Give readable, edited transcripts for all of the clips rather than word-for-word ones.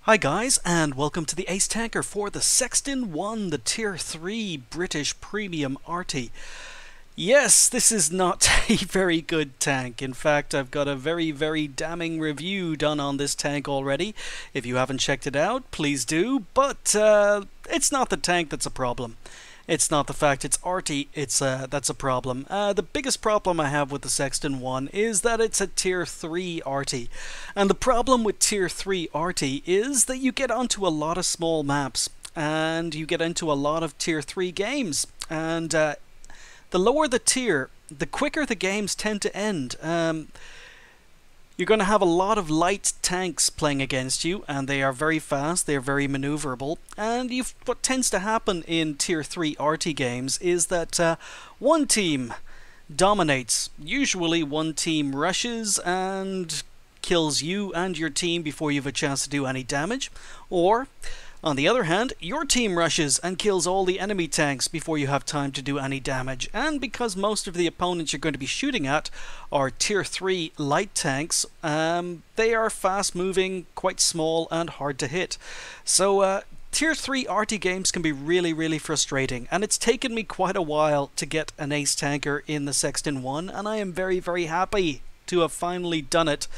Hi guys, and welcome to the Ace Tanker for the Sexton 1, the Tier 3 British Premium Arty. Yes, this is not a very good tank. In fact, I've got a very damning review done on this tank already. If you haven't checked it out, please do, but it's not the tank that's a problem. It's not the fact it's arty, that's a problem. The biggest problem I have with the Sexton 1 is that it's a Tier 3 arty. And the problem with Tier 3 arty is that you get onto a lot of small maps, and you get into a lot of Tier 3 games. And the lower the tier, the quicker the games tend to end. You're going to have a lot of light tanks playing against you, and they are very fast, they're very maneuverable, and what tends to happen in Tier 3 arty games is that one team dominates. Usually one team rushes and kills you and your team before you have a chance to do any damage, or on the other hand, your team rushes and kills all the enemy tanks before you have time to do any damage. And because most of the opponents you're going to be shooting at are Tier 3 light tanks, they are fast moving, quite small and hard to hit. So Tier 3 arty games can be really frustrating, and it's taken me quite a while to get an ace tanker in the Sexton 1, and I am very happy to have finally done it,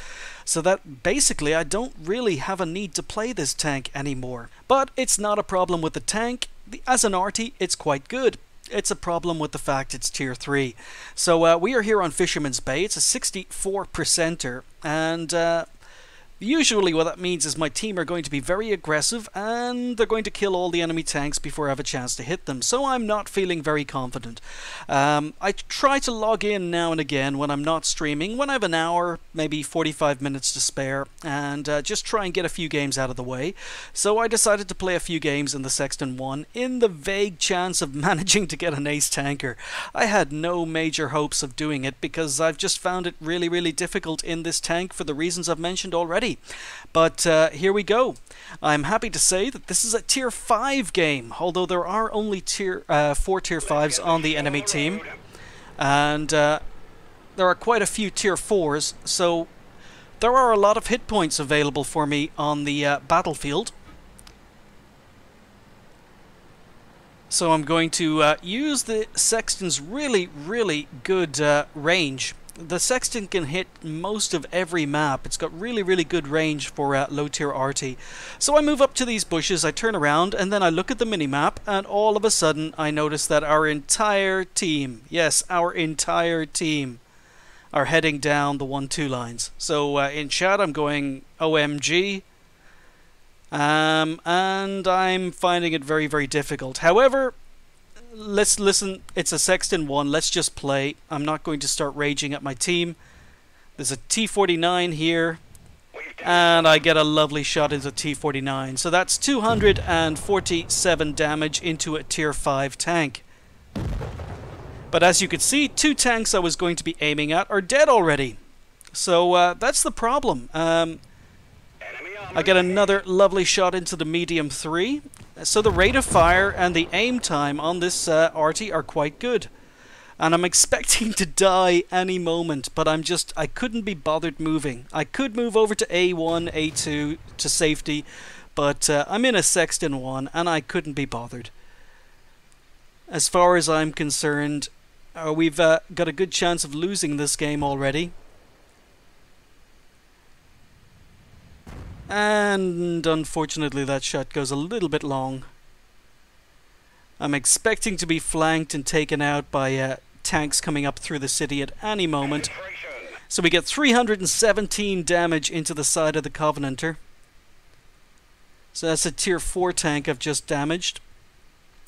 so that basically I don't really have a need to play this tank anymore. But it's not a problem with the tank. As an arty, it's quite good. It's a problem with the fact it's Tier 3. So we are here on Fisherman's Bay. It's a 64%er, and usually what that means is my team are going to be very aggressive, and they're going to kill all the enemy tanks before I have a chance to hit them. So I'm not feeling very confident. I try to log in now and again when I'm not streaming, when I have an hour, maybe 45 minutes to spare, and just try and get a few games out of the way. So I decided to play a few games in the Sexton 1 in the vague chance of managing to get an ace tanker. I had no major hopes of doing it because I've just found it really difficult in this tank for the reasons I've mentioned already. But here we go. I'm happy to say that this is a Tier 5 game, although there are only 4 Tier 5s on the enemy team, and there are quite a few Tier 4s, so there are a lot of hit points available for me on the battlefield. So I'm going to use the Sexton's really good range. The Sexton can hit most of every map. It's got really good range for low tier arty. So I move up to these bushes, I turn around, and then I look at the minimap, and all of a sudden I notice that our entire team, yes, our entire team, are heading down the 1-2 lines. So in chat I'm going OMG, and I'm finding it very difficult. However, let's listen. It's a Sexton 1. Let's just play. I'm not going to start raging at my team. There's a T49 here, and I get a lovely shot into T49. So that's 247 damage into a Tier 5 tank. But as you can see, 2 tanks I was going to be aiming at are dead already. So that's the problem. I get another lovely shot into the medium 3. So the rate of fire and the aim time on this arty are quite good. And I'm expecting to die any moment, but I couldn't be bothered moving. I could move over to A1, A2 to safety, but I'm in a Sexton 1 and I couldn't be bothered. As far as I'm concerned, we've got a good chance of losing this game already. And unfortunately that shot goes a little bit long. I'm expecting to be flanked and taken out by tanks coming up through the city at any moment. So we get 317 damage into the side of the Covenanter. So that's a Tier 4 tank I've just damaged.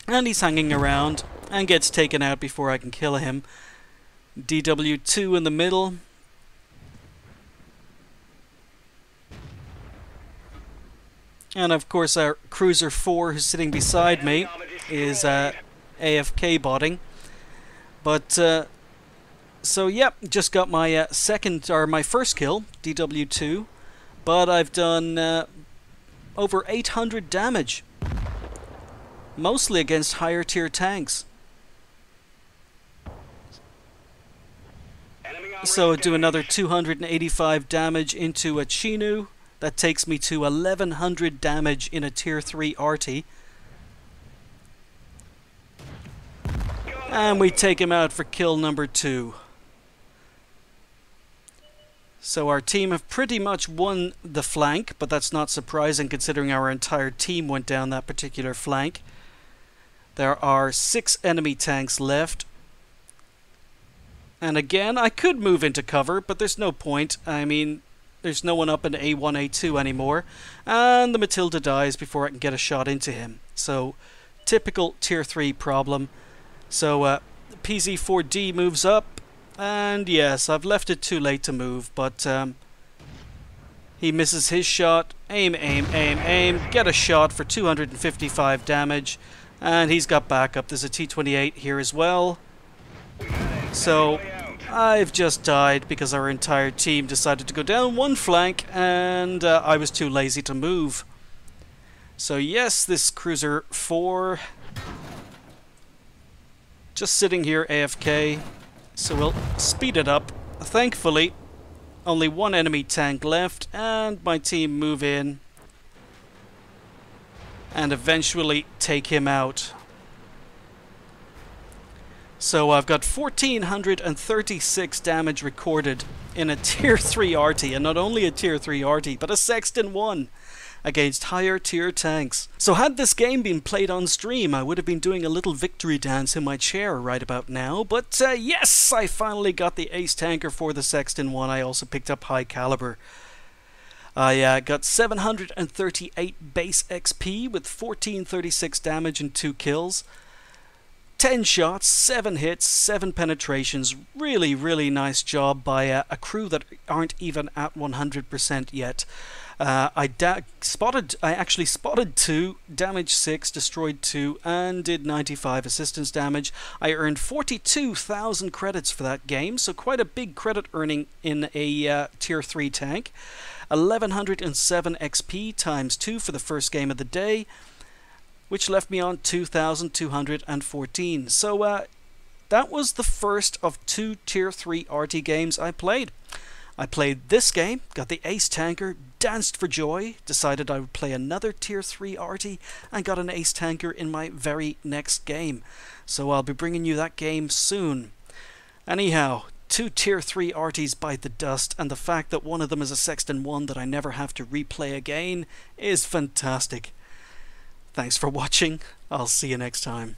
And he's hanging around and gets taken out before I can kill him. DW2 in the middle. And of course our Cruiser 4 who's sitting beside me is AFK botting. But so yep, just got my my first kill, DW2, but I've done over 800 damage, mostly against higher tier tanks. So do another 285 damage into a Chinu. That takes me to 1100 damage in a tier 3 arty. And we take him out for kill number 2. So our team have pretty much won the flank, but that's not surprising considering our entire team went down that particular flank. There are 6 enemy tanks left. And again, I could move into cover, but there's no point. I mean, there's no one up in A1, A2 anymore. And the Matilda dies before I can get a shot into him. So, typical tier 3 problem. So, PZ4D moves up. And yes, I've left it too late to move, but he misses his shot. Aim, aim, aim, aim. Get a shot for 255 damage. And he's got backup. There's a T-28 here as well. So I've just died because our entire team decided to go down one flank and I was too lazy to move. So yes, this Cruiser 4 just sitting here AFK. So we'll speed it up. Thankfully, only one enemy tank left, and my team move in and eventually take him out. So I've got 1436 damage recorded in a tier 3 arty, and not only a tier 3 arty, but a Sexton 1. Against higher tier tanks. So had this game been played on stream, I would have been doing a little victory dance in my chair right about now. But yes, I finally got the ace tanker for the Sexton 1. I also picked up high caliber. I got 738 base XP with 1436 damage and 2 kills. 10 shots, 7 hits, 7 penetrations. Really, really nice job by a crew that aren't even at 100% yet. I actually spotted 2, damaged 6, destroyed 2, and did 95 assistance damage. I earned 42,000 credits for that game, so quite a big credit earning in a tier 3 tank. 1107 XP times 2 for the first game of the day, which left me on 2,214. So that was the first of 2 tier 3 arty games I played. I played this game, got the ace tanker, danced for joy, decided I would play another tier 3 arty, and got an ace tanker in my very next game. So I'll be bringing you that game soon. Anyhow, 2 tier 3 arties bite the dust, and the fact that one of them is a Sexton 1 that I never have to replay again is fantastic. Thanks for watching. I'll see you next time.